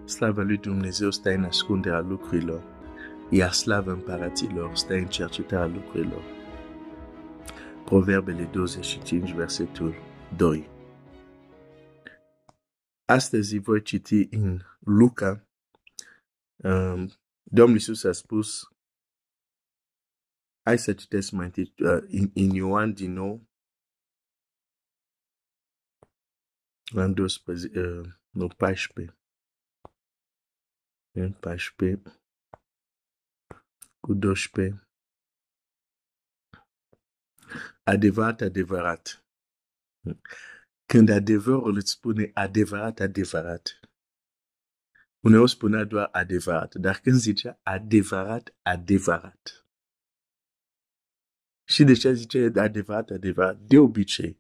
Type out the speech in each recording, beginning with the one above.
Slava lui Dumnezeu stă în ascunderea lucrurilor, iar slavă împăraților stă în cercetarea lucrurilor. Proverbele 25, versetul 2. Astăzi voi citi în Luca. Domnul Iisus a spus, hai să citesc mai întâi în Ioan din nou, în 12, 14. În 14 cu 12. Adevărat, adevărat. Când adevărul îți spune adevărat, adevărat, uneori spunea doar adevărat, dar când zicea adevărat, adevărat. Și de ce zice adevărat, adevărat? De obicei,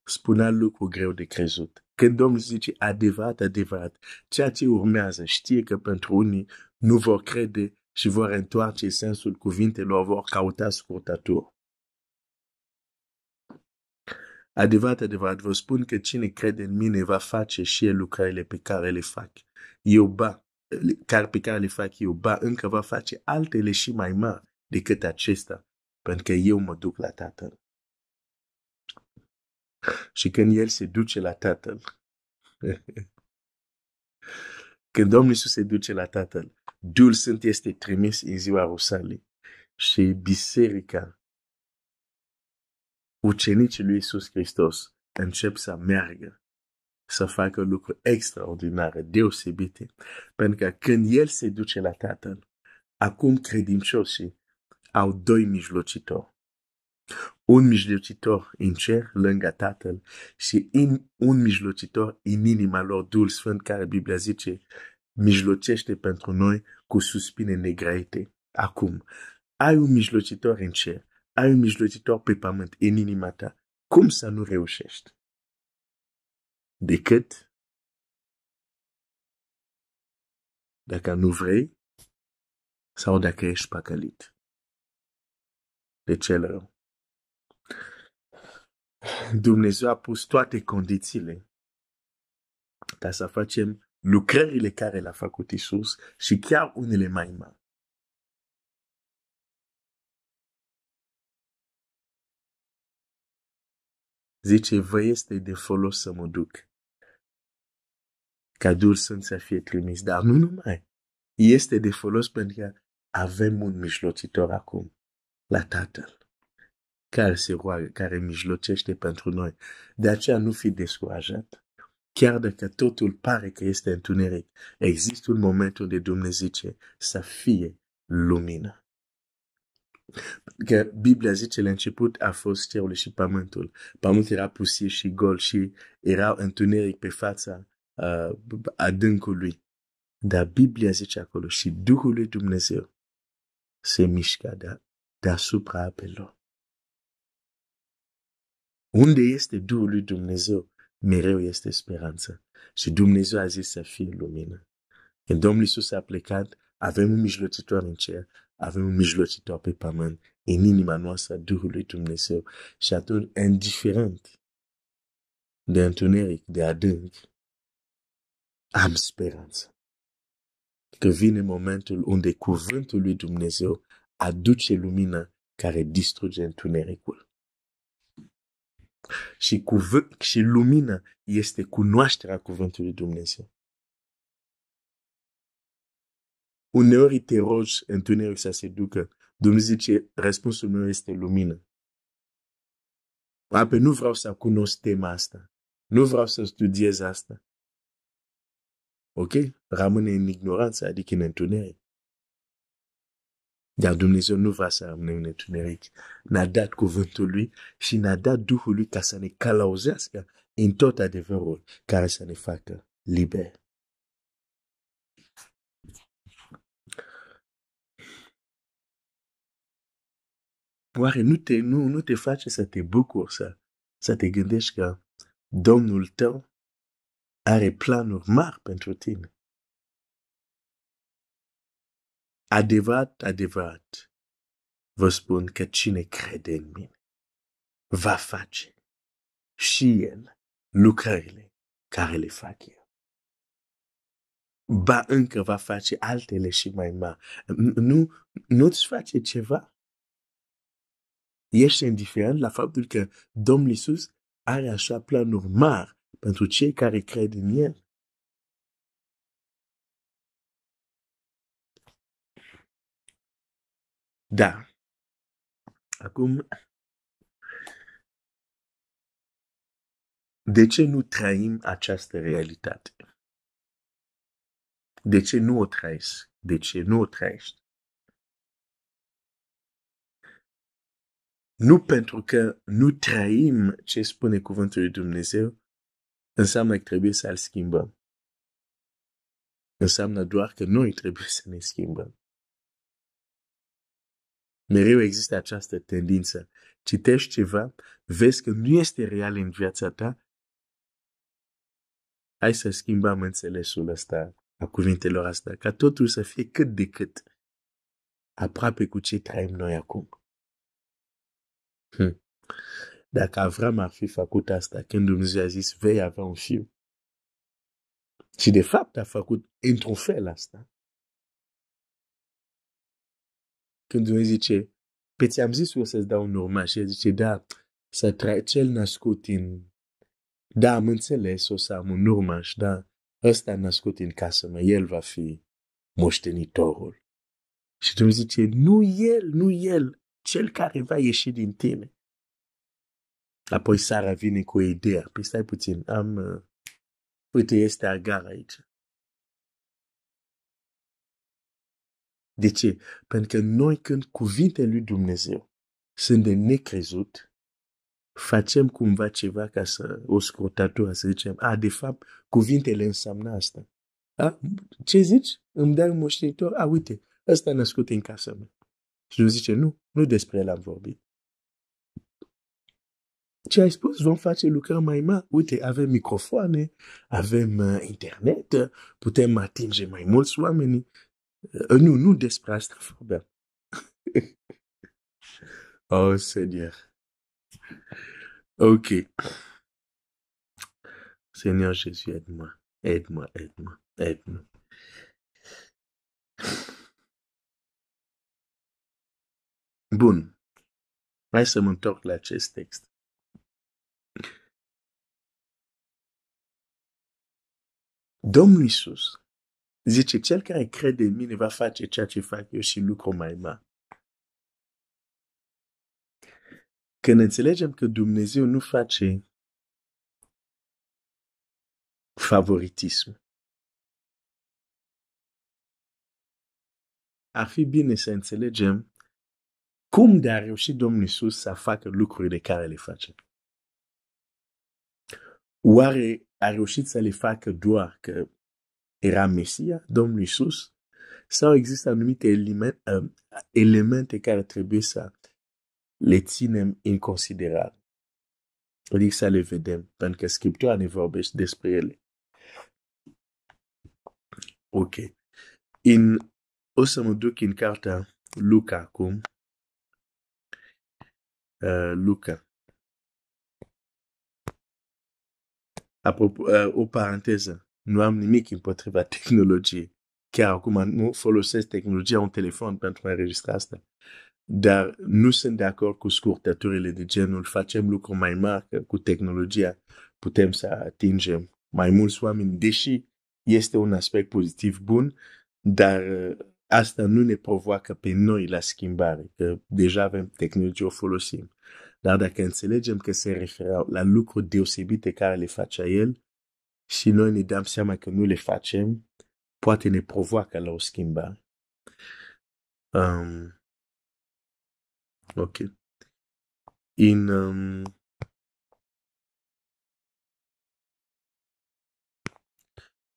spunea lucru greu de crezut. Când Domnul zice adevărat, adevărat, ceea ce urmează știe că pentru unii nu vor crede și vor întoarce sensul cuvintelor, vor căuta scurtături. Adevărat, adevărat, vă spun că cine crede în mine va face și el lucrările pe care le fac. Pe care le fac eu, încă va face altele și mai mari decât acesta, pentru că eu mă duc la Tatăl. Și când el se duce la Tatăl, când Domnul Iisus se duce la Tatăl, Duhul Sfânt este trimis în ziua Rusalii și biserica, ucenicii lui Iisus Hristos, încep să meargă, să facă lucruri extraordinare, deosebite, pentru că când el se duce la Tatăl, acum credincioșii au doi mijlocitori. Un mijlocitor în cer, lângă Tatăl, și un mijlocitor în inima lor, Duhul Sfânt, care Biblia zice, mijlocește pentru noi cu suspine negrăite. Acum, ai un mijlocitor în cer, ai un mijlocitor pe pământ, în inima ta. Cum să nu reușești? Decât dacă nu vrei sau dacă ești păcălit de cel rău. Dumnezeu a pus toate condițiile ca să facem lucrările care le-a făcut Iisus și chiar unele mai mari. Zice, vă este de folos să mă duc, ca Duhul Sfânt să fie trimis, dar nu numai. Este de folos pentru că avem un mijlocitor acum, la Tatăl, care se roagă, care mijlocește pentru noi. De aceea nu fi descurajat. Chiar dacă totul pare că este întuneric, există un moment unde Dumnezeu zice să fie lumină. Că Biblia zice la început a fost cerul și pământul. Pământul era pustiu și gol și era întuneric pe fața adâncului. Dar Biblia zice acolo și Duhul lui Dumnezeu se mișcă deasupra apelor. Unde este Duhul lui Dumnezeu, mereu este speranță. Și Dumnezeu a zis să fie lumină. Când Domnul Iisus a plecat, avem un mijlocitor în cer, avem un mijlocitor pe pământ, în inima noastră, Duhul lui Dumnezeu. Și atunci, indiferent de întuneric, de adânc, am speranță. Că vine momentul unde cuvântul lui Dumnezeu aduce lumină care distruge întunericul. Și lumina este cunoașterea cuvântului Dumnezeu. Uneori te rogi întuneric să se ducă. Dumnezeu zice, răspunsul meu este lumină. Apoi nu vreau să cunosc tema asta. Nu vreau să studiez asta. Ok? Rămâne în ignoranță, adică în întuneric. Dar Dumnezeu nu vrea să rămâne în întuneric. Ne-a dat cuvântul lui și ne-a dat Duhul lui ca să ne călăuzească în tot adevărul care să ne facă liberi. Oare nu te face să te bucuri, să te gândești că Domnul tău are planuri mari pentru tine? Adevărat, adevărat, vă spun că cine crede în mine va face și el lucrările care le fac eu. ba încă va face altele și mai mari. Nu-ți face ceva? Ești indiferent la faptul că Domnul Iisus are așa planuri mari pentru cei care cred în El? Da. Acum, de ce nu trăim această realitate? De ce nu o trăiesc? De ce nu o trăiești? Nu pentru că nu trăim ce spune cuvântul lui Dumnezeu, înseamnă că trebuie să-l schimbăm. Înseamnă doar că noi trebuie să ne schimbăm. Mereu există această tendință. Citești ceva, vezi că nu este real în viața ta, hai să schimbăm înțelesul ăsta a cuvintelor astea, ca totul să fie cât de cât aproape cu ce trăim noi acum. Dacă Avram ar fi făcut asta când Dumnezeu a zis vei avea un fiu, și de fapt a făcut într-un fel asta, când Dumnezeu zice, pe ți-am zis eu să-ți dau un urmaș, și el zice, da, să trăi cel născut în... Da, am înțeles, o să am un urmaș, da, ăsta născut în casă mea, el va fi moștenitorul. Și Dumnezeu zice, nu el, cel care va ieși din tine. Apoi Sara vine cu o idee, păi stai puțin, uite, este Agar aici. De ce? Pentru că noi, când cuvintele lui Dumnezeu sunt de necrezut, facem cumva ceva ca să o scrotatură, să zicem, de fapt, cuvintele înseamnă asta. Ce zici? Îmi dai un moștenitor? Uite, ăsta a născut în casa mea. Și nu zice, nu despre el am vorbit. Ce ai spus? Vom face lucrări mai mari. Uite, avem microfoane, avem internet, putem atinge mai mulți oameni. Nu despre asta vorbeam. Oh, Seigneur. Ok. Seigneur Jésus, aide-moi. Aide-moi. Bun. Hai să mă întorc la acest text. Domnul Iisus zice, cel care crede în mine va face ceea ce fac eu și lucru mai mari. Când înțelegem că Dumnezeu nu face favoritism, ar fi bine să înțelegem cum de a reușit Domnul Iisus să facă lucrurile care le face. Oare a reușit să le facă doar că era Mesia, Domnul Iisus, sau există anumite elemente care trebuie să le ținem în considerare? Adică să le vedem, pentru că Scriptura ne vorbește despre ele. Ok. O să mă duc în cartea Luca acum. Luca. Apropo, o paranteză. Nu am nimic împotriva tehnologiei. Chiar acum nu folosesc tehnologia, un telefon pentru a înregistra asta. Dar nu sunt de acord cu scurtăturile de genul facem lucruri mai mari, că cu tehnologia putem să atingem mai mulți oameni, deși este un aspect pozitiv bun, dar asta nu ne provoacă pe noi la schimbare, că deja avem tehnologie, o folosim. Dar dacă înțelegem că se referă la lucruri deosebite care le face el și noi ne dăm seama că nu le facem, poate ne provoacă la o schimbare. Ok.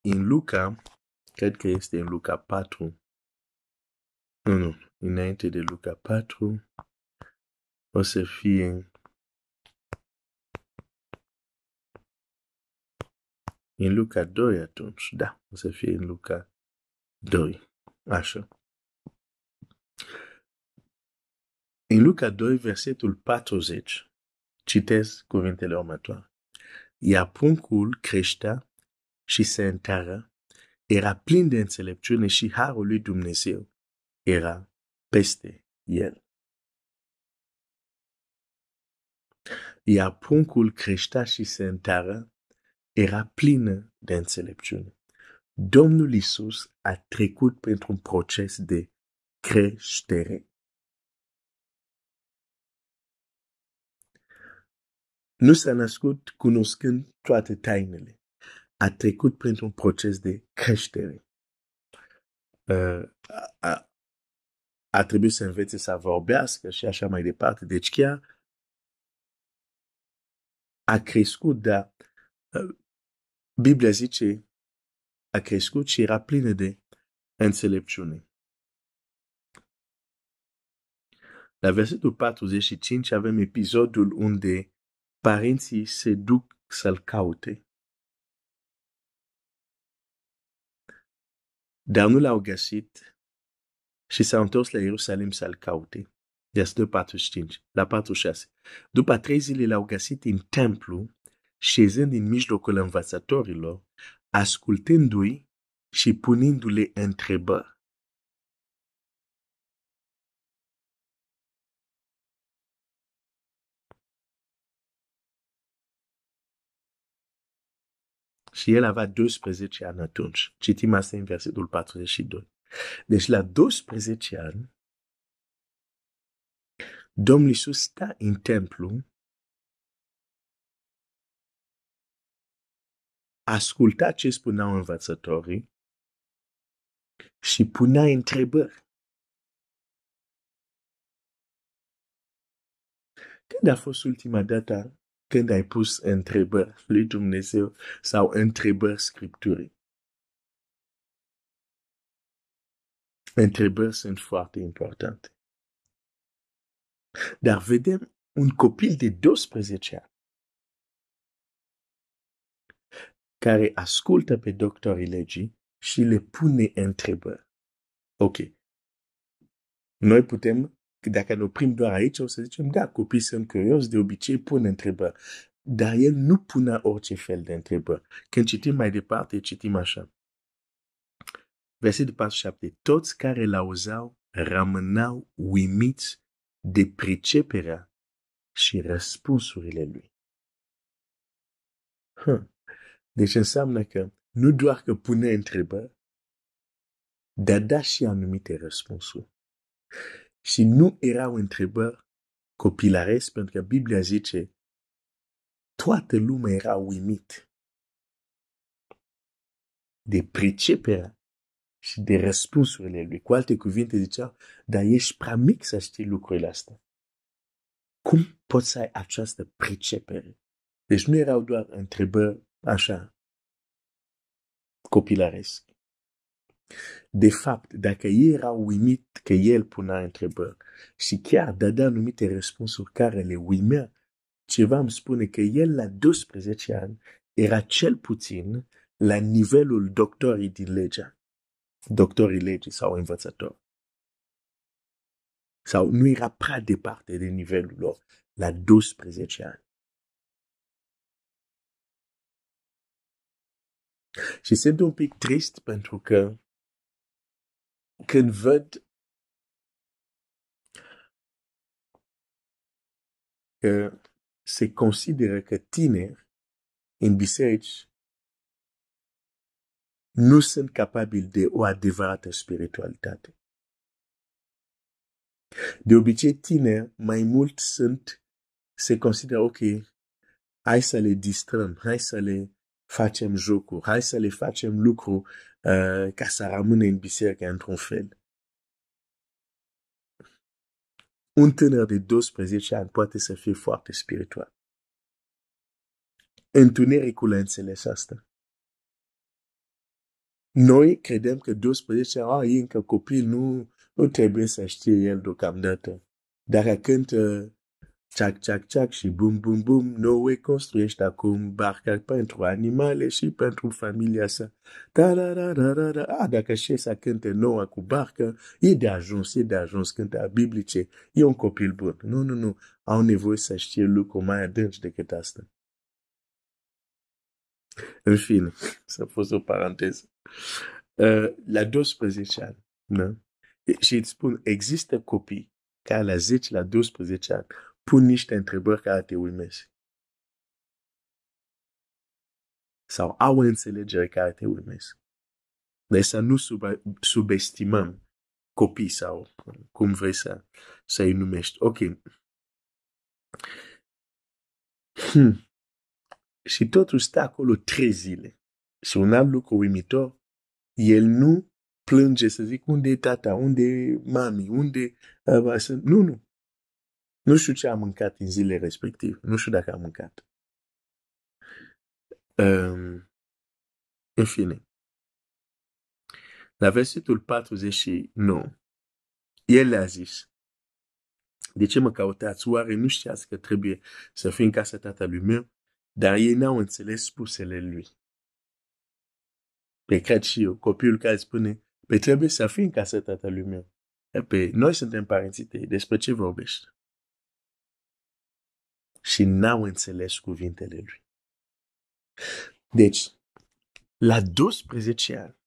În Luca, cred că este în Luca 4. Nu, înainte de Luca 4, o să fie în Luca 2 atunci. Da, o să fie în Luca 2. Așa. În Luca 2, versetul 40, citesc cuvintele următoare. Iar pruncul creștea și se întărea, era plin de înțelepciune și harul lui Dumnezeu era peste el. Iar pruncul creștea și se întărea, era plină de înțelepciune. Domnul Iisus a trecut printr-un proces de creștere. Nu s-a născut cunoscând toate tainele. A trecut printr-un proces de creștere. A trebuit să învețe să vorbească și așa mai departe. Deci chiar a crescut, dar Biblia zice a crescut și era plină de înțelepciune. La versetul 45 avem episodul unde părinții se duc să-l caute. Dar nu l-au găsit și s-au întors la Ierusalim să-l caute. Versetul 45, la 46. După 3 zile l-au găsit în templu, șezând în mijlocul învățătorilor, ascultându-i și punându-le întrebări. Și el avea 12 ani atunci. Citim asta în versetul 42. Deci la 12 ani, Domnul Iisus sta în templu, asculta ce spuneau învățătorii și punea întrebări. Când a fost ultima dată când ai pus întrebări lui Dumnezeu sau întrebări Scripturii? Întrebări sunt foarte importante. Dar vedem un copil de 12 ani care ascultă pe doctorii legii și le pune întrebări. Ok. Noi putem, dacă ne oprim doar aici, o să zicem, da, copiii sunt curioși, de obicei pun întrebări. Dar el nu pune orice fel de întrebări. Când citim mai departe, citim așa. Versetul 47. Toți care l-auzeau rămâneau uimiți de priceperea și răspunsurile lui. Deci înseamnă că nu doar că pune întrebări, dar da și anumite răspunsuri. Și nu erau întrebări copilăresc, pentru că Biblia zice toată lumea era uimit de priceperea și de răspunsurile lui. Cu alte cuvinte ziceau, dar ești prea mic să știi lucrurile astea. Cum poți să ai această pricepere? Deci nu erau doar întrebări așa, copilăresc. De fapt, dacă ei erau uimit că el punea întrebări și chiar dădea anumite răspunsuri care le uimea, ceva îmi spune că el la 12 ani era cel puțin la nivelul doctorii din legea. Doctorii legii sau învățători. Sau nu era prea departe de nivelul lor la 12 ani. Și sunt un pic trist pentru că când văd că se consideră că tineri în biserici nu sunt capabili de o adevărată spiritualitate. De obicei, tineri mai mult se consideră, ok, hai să le distrăm, hai să le facem jocuri, hai să le facem lucruri ca să rămână în biserică într-un fel. Un tânăr de 12 ani poate să fie foarte spiritual. Întunericul a înțeles asta. Noi credem că 12 ani, e încă copil, nu trebuie să știe el deocamdată. Dacă cântă ceac și bum bum bum, Noe construiește acum barca pentru animale și pentru familia sa. Dacă știe să cânte Noa cu barca, e de ajuns cânta biblice, e un copil bun. Nu, au nevoie să știe lucruri mai adânci decât asta. În fine, s-a fost o paranteză. La 12 ani, da? Și îți spun, există copii care la 10, la 12 ani pun niște întrebări care te uimesc. Sau au o înțelegere care te uimesc. Deci să nu subestimăm copii sau cum vrei să-i numești. Ok. Și totul stă acolo 3 zile. Și un alt lucru uimitor, el nu plânge să zic unde e tata, unde e mami, unde... Nu. Nu știu ce am mâncat în zile respective. Nu știu dacă am mâncat. În fine. La versetul 49, el le-a zis, de ce mă căutați? Oare nu știați că trebuie să fii în casa tatălui meu? Dar ei n-au înțeles spusele lui. Pe cred și eu, copilul care spune, pe trebuie să fii în casa tatălui meu. Pe noi suntem părinții tăi, despre ce vorbești? Și n-au înțeles cuvintele lui. Deci, la 12 ani,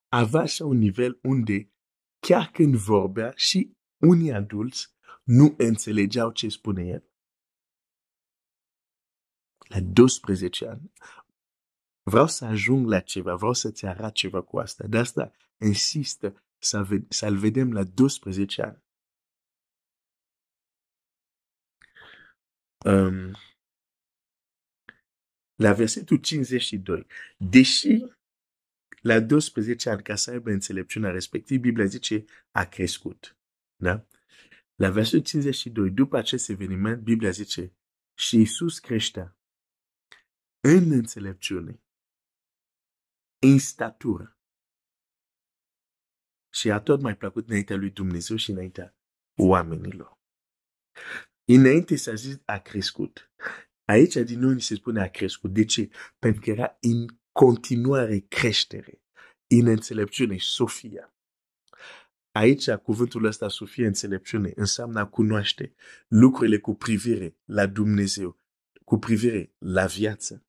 avea așa un nivel unde, chiar când vorbea, și unii adulți nu înțelegeau ce spune el. La 12 ani. Vreau să ajung la ceva, vreau să-ți arăt ceva cu asta. De asta insistă să-l vedem la 12 ani. La versetul 52. Deși la 12 ani, ca să aibă înțelepciunea respectiv, Biblia zice a crescut. Da? La versetul 52, după acest eveniment, Biblia zice și Iisus creștea în înțelepciune, în statură. Și a tot mai plăcut înaintea lui Dumnezeu și înaintea oamenilor. Înainte s-a zis a crescut. Aici din nou ni se spune a crescut. De ce? Pentru că era în continuare creștere, în înțelepciune, Sofia. Aici cuvântul ăsta, Sofia, înțelepciune, înseamnă a cunoaște lucrurile cu privire la Dumnezeu, cu privire la viață,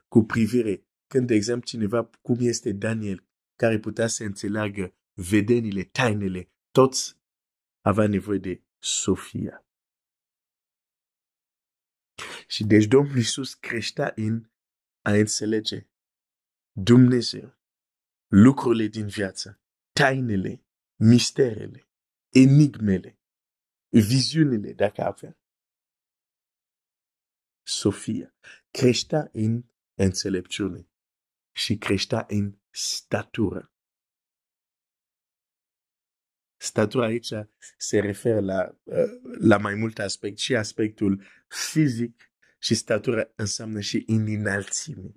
cu privire, când, de exemplu, cineva, cum este Daniel, care putea să înțeleagă vedenile, tainele, toți avea nevoie de Sofia. Și deci Domnul Iisus creștea în a înțelege Dumnezeu, lucrurile din viață, tainele, misterele, enigmele, viziunile, dacă avea. Sofia creștea în înțelepciune și creștea în statură. Statura aici se referă la mai multe aspecte, și aspectul fizic, și statura înseamnă și în înălțime.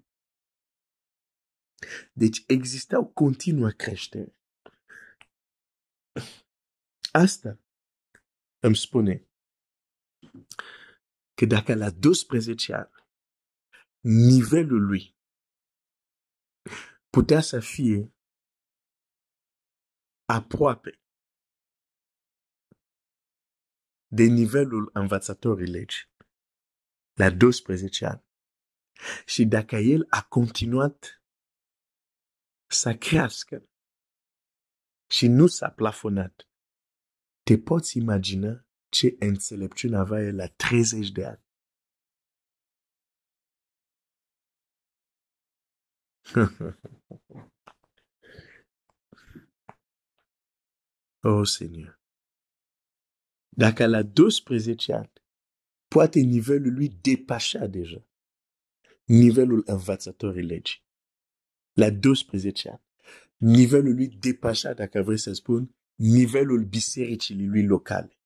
Deci exista o continuă creștere. Asta îmi spune că dacă la 12 ani nivelul lui putea să fie aproape de nivelul învățătorii legii, la 12 ani, și dacă el a continuat să crească și nu s-a plafonat, te poți imagina ce înțelepciune avea el la 30 de ani. Oh, Seigneur. Dacă la 12 ani, poate nivelul lui depășea deja nivelul învățătorii legii. La 12 ani, nivelul lui depășea, dacă vrei să spun, nivelul bisericii lui locale.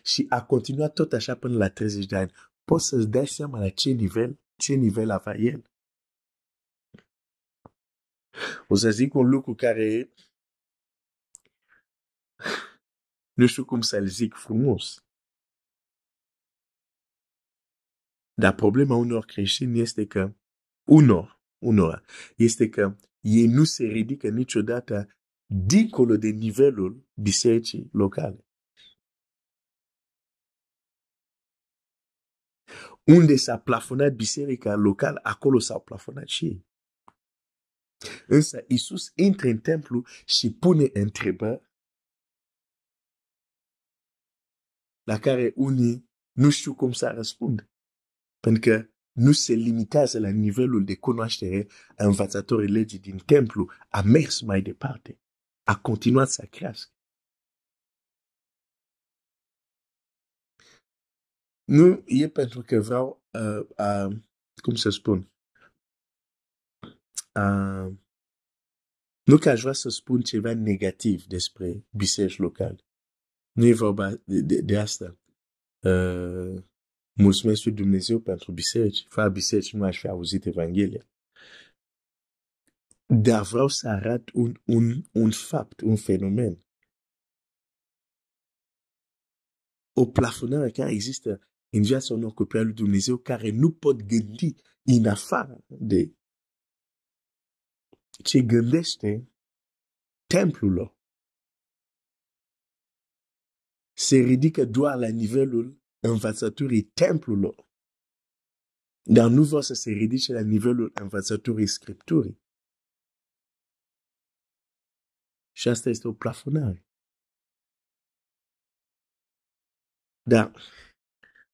Și a continuat tot așa până la 30 de ani. Poți să-ți dai seama la ce nivel avea el. O să zic un lucru care nu știu cum să-l zic frumos. Dar problema unor creștini este că, unora, este că ei nu se ridică niciodată dincolo de nivelul bisericii locale. unde s-a plafonat biserica local, acolo s-au plafonat și ei. Însă Iisus intră în templu și pune întrebări la care unii nu știu cum să răspund. Pentru că nu se limitează la nivelul de cunoaștere a învățătorii legii din templu, a mers mai departe, a continuat să crească. Nu e pentru că vreau, cum să spun, nu că aș vrea să spun ceva negativ despre biserici locale. Nu e vorba de asta. Mulțumesc lui Dumnezeu pentru biserici. Fără biserici nu aș fi auzit Evanghelia. Dar vreau să arăt un fapt, un fenomen. O plafonare care există în viața unor copii al lui Dumnezeu care nu pot gândi în afară de ce gândește templul lor. Se ridică doar la nivelul învățăturii templului lor. Dar nu vor să se ridice la nivelul învățăturii Scripturii. Și asta este o plafonare. Dar,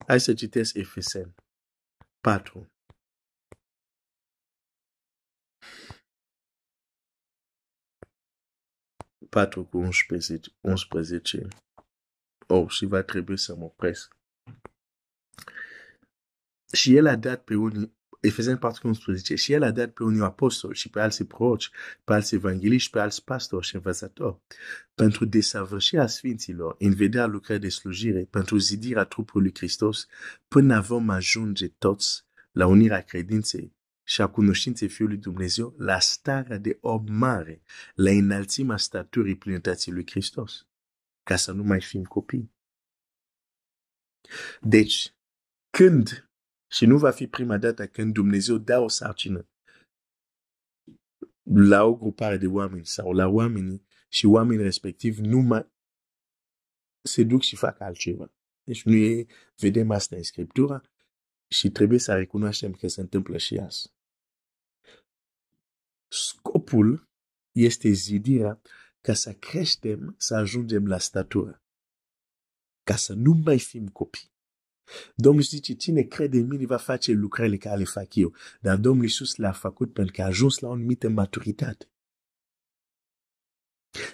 hai să citesc Efeseni 4. Cu 11. Și va trebui să mă opresc. Și el a dat pe unii, Efeseni 4 cu 11, și el a dat pe unii apostoli și pe alții proroci, pe alții evangheliști și pe alți pastori și învățători, pentru desăvârșirea sfinților, în vederea lucrării de slujire, pentru zidirea trupului Hristos, până vom ajunge toți la unirea credinței și a cunoștinței Fiului Dumnezeu, la starea de om mare, la înălțimea staturii plinătății lui Hristos, ca să nu mai fim copii. Deci, când, și nu va fi prima dată când Dumnezeu dă o sarcină la o grupare de oameni sau la oamenii și oamenii respectiv nu mai se duc și fac altceva. Deci nu e, vedem asta în Scriptura și trebuie să recunoaștem că se întâmplă și asta. Scopul este zidirea ca să creștem, să ajungem la statură. Ca să nu mai fim copii. Domnul zice, cine crede în mine va face lucrările care le fac eu. Dar Domnul Iisus le-a făcut pentru că a ajuns la o anumită maturitate.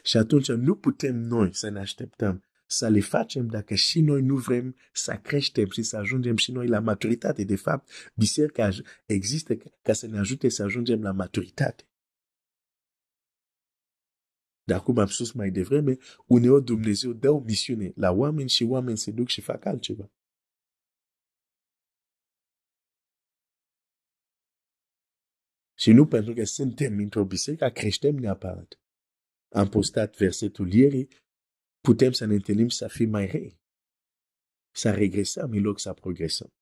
Și atunci nu putem noi să ne așteptăm să le facem dacă și noi nu vrem să creștem și să ajungem și noi la maturitate. De fapt, biserica există ca să ne ajute să ajungem la maturitate. Dar cum am spus mai devreme, uneori Dumnezeu dă o misiune la oameni și oameni se duc și fac altceva. Și nu pentru că suntem într-o biserică, creștem neapărat. Am postat versetul ieri, putem să ne întâlnim să fim mai rei. Să regresăm în loc să progresăm.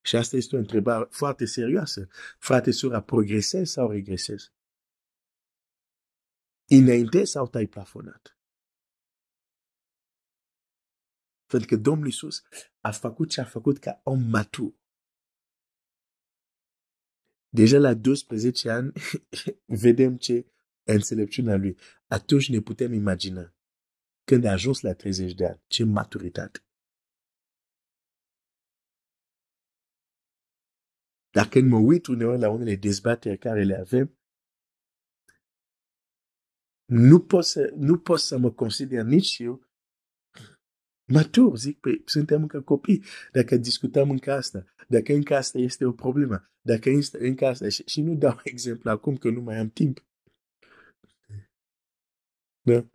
Și asta este o întrebare foarte serioasă. Frate, sora, progresezi sau regresezi? Înainte sau te-ai plafonat? Pentru că Domnul Iisus a făcut ce a făcut ca om matur. Deja la 12 ani vedem ce înțelepciunea lui. Atunci ne putem imagina când a ajuns la 30 de ani, ce maturitate. Dar când mă uit uneori la unele dezbateri care le avem, nu pot să mă consider nici eu matur. Zic, suntem încă copii. Dacă discutăm încă asta, dacă încă asta este o problemă, dacă încă asta, și nu dau exemplu acum că nu mai am timp. Da?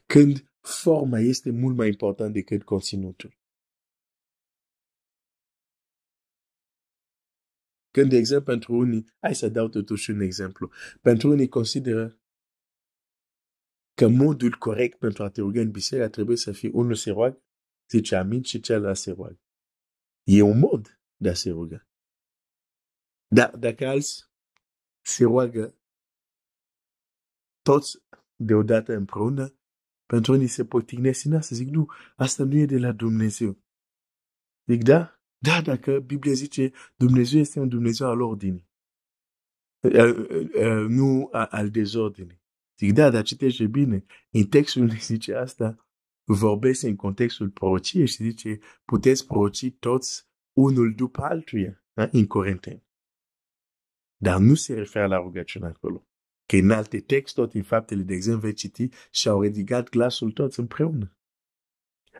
Când forma este mult mai important decât conținutul. Când, de exemplu, pentru unii, hai să dau totuși un exemplu, pentru unii consideră că modul corect pentru a te ruga în biserică trebuie să fie unul se roagă, zice amin și celălalt se roagă. E un mod de a se ruga. Dar dacă alții se roagă toți deodată împreună, Pentru unii se potignesc în asta. Zic, nu, asta nu e de la Dumnezeu. Zic, da? Da, dacă Biblia zice Dumnezeu este un Dumnezeu al ordinii. Nu al dezordinii. Zic, da, dar citește bine. În textul ne zice asta, vorbesc în contextul prorociei și zice, puteți proroci toți unul după altuia, în Corinteni. Dar nu se referă la rugăciune acolo. Că în alte texte, tot în Faptele, de exemplu, vei citi și au ridicat glasul toți împreună.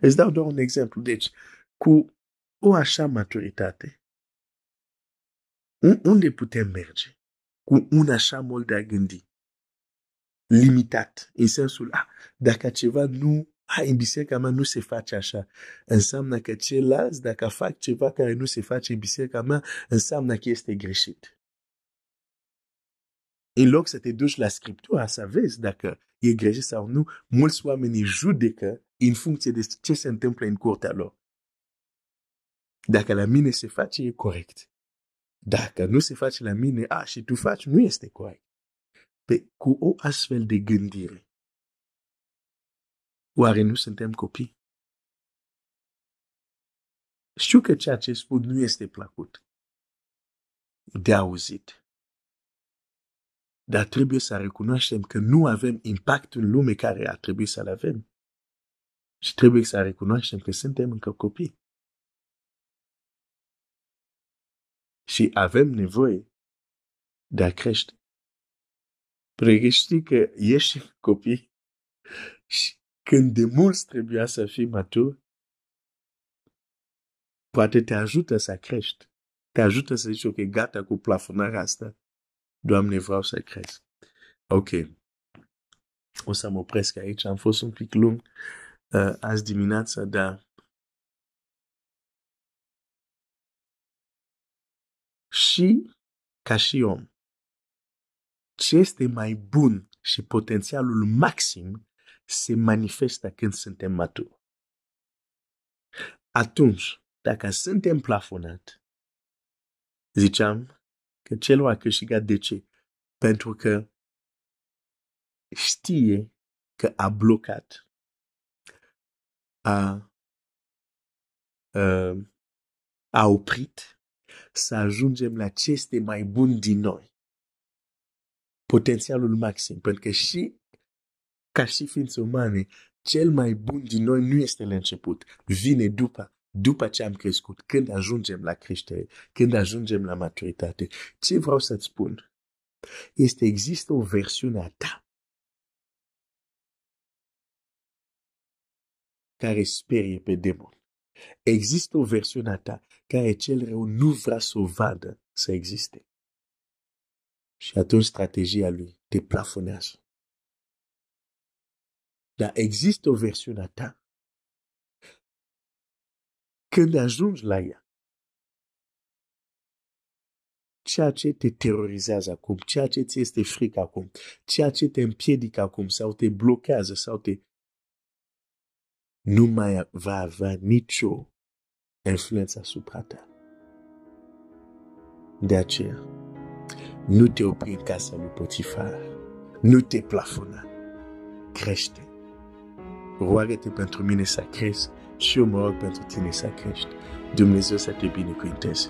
Îți dau doar un exemplu. Deci, cu o așa maturitate, unde putem merge? Cu un așa mod de a gândi. Limitat. În sensul, dacă ceva nu, în biserica mea nu se face așa, înseamnă că ceilalți, dacă fac ceva care nu se face în biserica mea, înseamnă că este greșit. În loc să te duci la Scriptura să vezi dacă e greșit sau nu, mulți oameni judecă în funcție de ce se întâmplă în curtea lor. Dacă la mine se face, e corect. Dacă nu se face la mine, și tu faci, nu este corect. Cu o astfel de gândire, oare nu suntem copii? Știu că ceea ce spun nu este plăcut de auzit. Dar trebuie să recunoaștem că nu avem impactul în lume care ar trebui să-l avem. Și trebuie să recunoaștem că suntem încă copii. Și avem nevoie de a crește. Pentru că știi că ești copii și când de mult trebuia să fii matur, poate te ajută să crești. Te ajută să zici, ok, gata cu plafonarea asta. Doamne, vreau să cresc. Ok. O să mă opresc aici. Am fost un pic lung azi dimineața, dar și ca și om, ce este mai bun și potențialul maxim se manifestă când suntem maturi. Atunci, dacă suntem plafonat, ziceam că celul a câștigat. De ce? Pentru că știe că a blocat, a oprit să ajungem la ce este mai bun din noi. Potențialul maxim. Pentru că și ca și ființe umane, cel mai bun din noi nu este la început. Vine după ce am crescut, când ajungem la creștere, când ajungem la maturitate. Ce vreau să-ți spun? Există o versiune a ta care sperie pe demon. Există o versiune a ta care cel rău nu vrea să o vadă să existe. Și atunci strategia lui te plafonează. Dar există o versiune a ta. Când ajungi la ea, ceea ce te terorizează acum, ceea ce ți este frică acum, ceea ce te împiedică acum sau te blochează sau nu mai va avea nicio influență asupra ta. De aceea, nu te opri în casa lui Potifar, nu te plafona, crește. Roagă-te pentru mine să cresc și eu mă rog pentru tine să crești. Dumnezeu să te binecuvânteze.